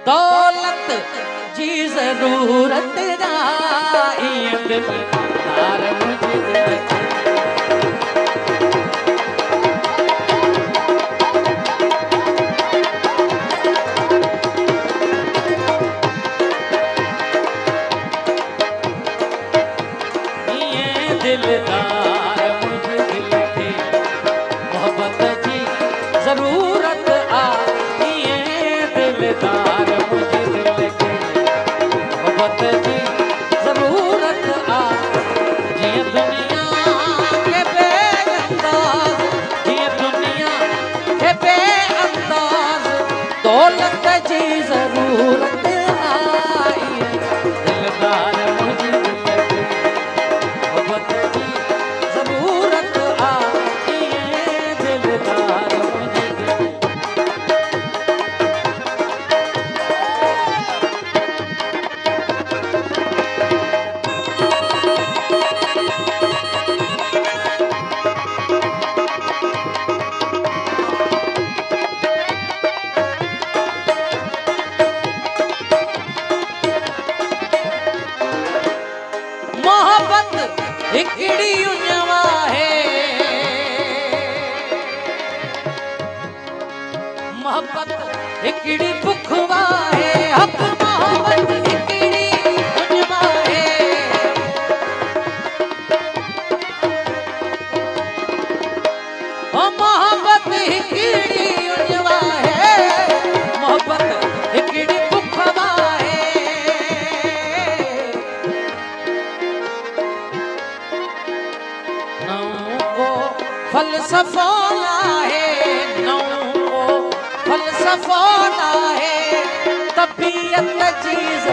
दौलत जी जरूरत जाई दिलदार मुझे दिलदार मुझे दिल के मोहब्बत जी जरूरत आई है दिलदार मुझे दिल के मोहब्बत जी जरूरत आ जिए दुनिया के बेअंदाज जिए दुनिया के बेअंदाज दौलत जी जरूरत आई है दिलदार मुझे दिल के मोहब्बत जी जरूरत आई है दिलदार मुझे दिल मोहब्बत हिकड़ी उन्वा है मोहब्बत हिकड़ी बुखवा है हक मोहब्बत हिकड़ी उन्वा है मोहब्बत हिकड़ी उन्वा है मोहब्बत हिकड़ी बुखवा है फलसफा है नौ फलसफा है तबीयत चीज